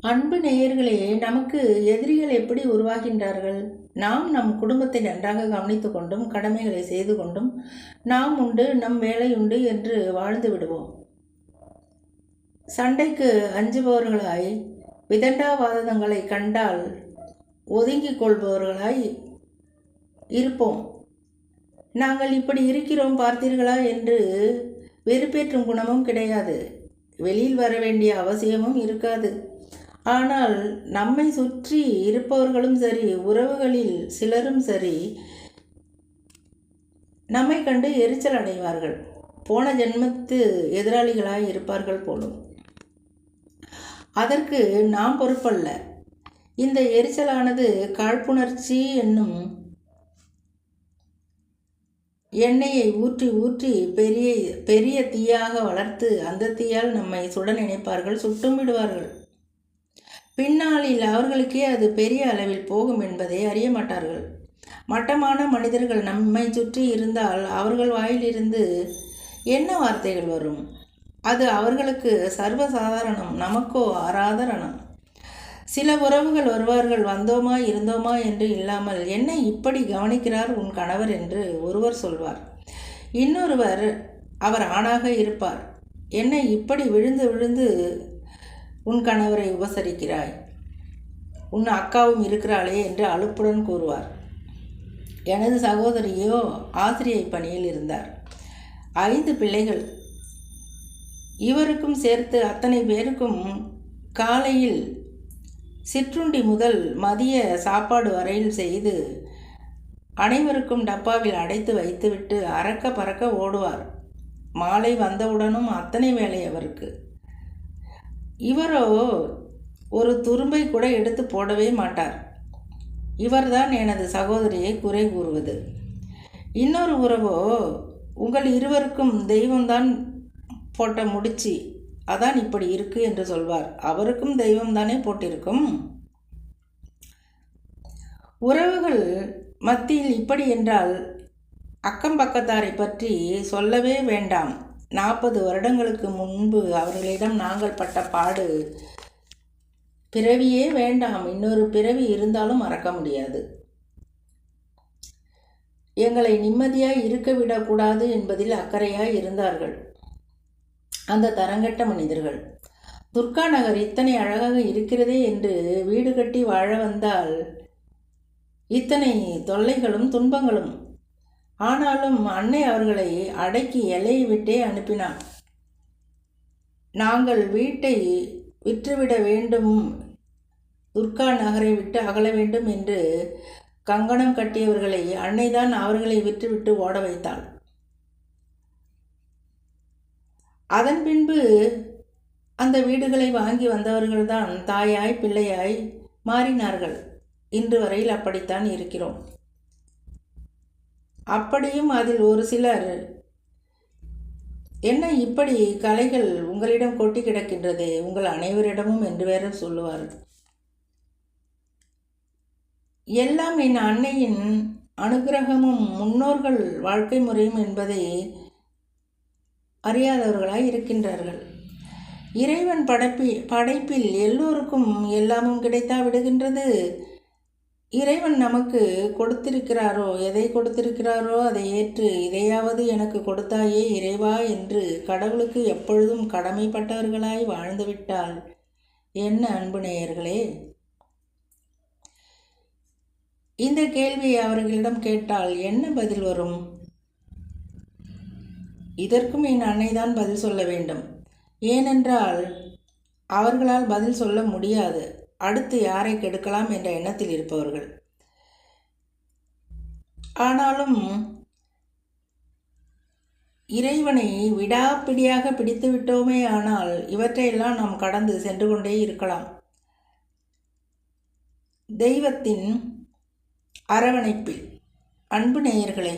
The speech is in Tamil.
அன்பு நேயர்களே, நமக்கு எதிரிகள் எப்படி உருவாகின்றார்கள்? நாம் நம் குடும்பத்தை நன்றாக கவனித்து கொண்டும் கடமைகளை செய்து கொண்டும் நாம் உண்டு நம் வேலை உண்டு என்று வாழ்ந்து விடுவோம். சண்டைக்கு அஞ்சுபவர்களாய், விதண்டாவாதங்களை கண்டால் ஒதுங்கிக் கொள்பவர்களாய் இருப்போம். நாங்கள் இப்படி இருக்கிறோம் பார்த்தீர்களா என்று வெறுப்பேற்றும் குணமும் கிடையாது. வெளியில் வர வேண்டிய அவசியமும் இருக்காது. ஆனால் நம்மை சுற்றி இருப்பவர்களும் சரி, உறவுகளில் சிலரும் சரி, நம்மை கண்டு எரிச்சல் அடைவார்கள். போன ஜென்மத்து எதிராளிகளாய் இருப்பார்கள் போலும். அதற்கு நாம் பொறுப்பல்ல. இந்த எரிச்சலானது காழ்ப்புணர்ச்சி என்னும் எண்ணெயை ஊற்றி ஊற்றி பெரிய பெரிய தீயாக வளர்த்து அந்த தீயால் நம்மை சுட நினைப்பார்கள், சுட்டும் விடுவார்கள். பின்னாளில் அவர்களுக்கே அது பெரிய அளவில் போகும் என்பதை அறிய மாட்டார்கள். மட்டமான மனிதர்கள் நம்மை சுற்றி இருந்தால் அவர்கள் வாயிலிருந்து என்ன வார்த்தைகள் வரும்? அது அவர்களுக்கு சர்வசாதாரணம், நமக்கோ அராதரணம். சில உறவுகள் வருவார்கள், வந்தோமா இருந்தோமா என்று இல்லாமல், என்ன இப்படி கவனிக்கிறார் உன் கணவர் என்று ஒருவர் சொல்வார். இன்னொருவர் அவர் ஆணாக இருப்பார், என்ன இப்படி விழுந்து விழுந்து உன் கணவரை உபசரிக்கிறாய், உன் அக்காவும் இருக்கிறாளே என்று அலுப்புடன் கூறுவார். எனது சகோதரியோ ஆசிரியை பணியில் இருந்தார். 5 பிள்ளைகள். இவருக்கும் சேர்த்து அத்தனை பேருக்கும் காலையில் சிற்றுண்டி முதல் மதிய சாப்பாடு வரையில் செய்து அனைவருக்கும் டப்பாவில் அடைத்து வைத்துவிட்டு அறக்க பறக்க ஓடுவார். மாலை வந்தவுடனும் அத்தனை வேலை அவருக்கு. இவரோ ஒரு துரும்பை கூட எடுத்து போடவே மாட்டார். இவர்தான் எனது சகோதரியை குறை கூறுவது. இன்னொரு உறவோ, உங்கள் இருவருக்கும் தெய்வம்தான் போட்ட முடிச்சு, அதான் இப்படி இருக்கு என்று சொல்வார். அவருக்கும் தெய்வம் தானே போட்டிருக்கும். உறவுகள் மத்தியில் இப்படி என்றால் அக்கம் பக்கத்தாரை பற்றி சொல்லவே வேண்டாம். 40 வருடங்களுக்கு முன்பு அவர்களிடம் நாங்கள் பட்ட பாடு பிறவியே வேண்டாம், இன்னொரு பிறவி இருந்தாலும் மறக்க முடியாது. எங்களை நிம்மதியாய் இருக்க விடக்கூடாது என்பதில் அக்கறையாய் இருந்தார்கள் அந்த தரங்கட்ட மனிதர்கள். துர்கா நகர் இத்தனை அழகாக இருக்கிறதே என்று வீடு கட்டி வாழ வந்தால் இத்தனை தொல்லைகளும் துன்பங்களும். ஆனாலும் அன்னை அவர்களை அடக்கி எல்லையை விட்டே அனுப்பினார். நாங்கள் வீட்டை விற்றுவிட வேண்டும், துர்கா நகரை விட்டு அகல வேண்டும் என்று கங்கணம் கட்டியவர்களை அன்னைதான் அவர்களை விற்றுவிட்டு ஓட வைத்தாள். அதன் பின்பு அந்த வீடுகளை வாங்கி வந்தவர்கள்தான் தாயாய் பிள்ளையாய் மாறினார்கள். இன்று வரையில் அப்படித்தான் இருக்கிறோம். அப்படியும் அதில் ஒரு சிலர், என்ன இப்படி கலைகள் உங்களிடம் கொட்டி கிடக்கின்றது, உங்கள் அனைவரிடமும் என்று வேற சொல்லுவார். எல்லாம் என் அன்னையின் அனுகிரகமும் முன்னோர்கள் வாழ்க்கை முறையும் என்பதை அறியாதவர்களாய் இருக்கின்றார்கள். இறைவன் படைப்பில் எல்லோருக்கும் எல்லாமும் கிடைத்தா விடுகின்றது. இறைவன் நமக்கு கொடுத்திருக்கிறாரோ, எதை கொடுத்திருக்கிறாரோ அதை ஏற்று இதையாவது எனக்கு கொடுத்தாயே இறைவா என்று கடவுளுக்கு எப்பொழுதும் கடமைப்பட்டவர்களாய் வாழ்ந்துவிட்டால் என்ன அன்பு நேயர்களே? இந்த கேள்வியை அவர்களிடம் கேட்டால் என்ன பதில் வரும்? இதற்கும் என் அன்னைதான் பதில் சொல்ல வேண்டும். ஏனென்றால் அவர்களால் பதில் சொல்ல முடியாது. அடுத்து யாரை கெடுக்கலாம் என்ற எண்ணத்தில் இருப்பவர்கள். ஆனாலும் இறைவனை விடாப்பிடியாக பிடித்து விட்டோமே ஆனால் இவற்றையெல்லாம் நாம் கடந்து சென்று கொண்டே இருக்கலாம். தெய்வத்தின் அரவணைப்பில். அன்பு நேயர்களே,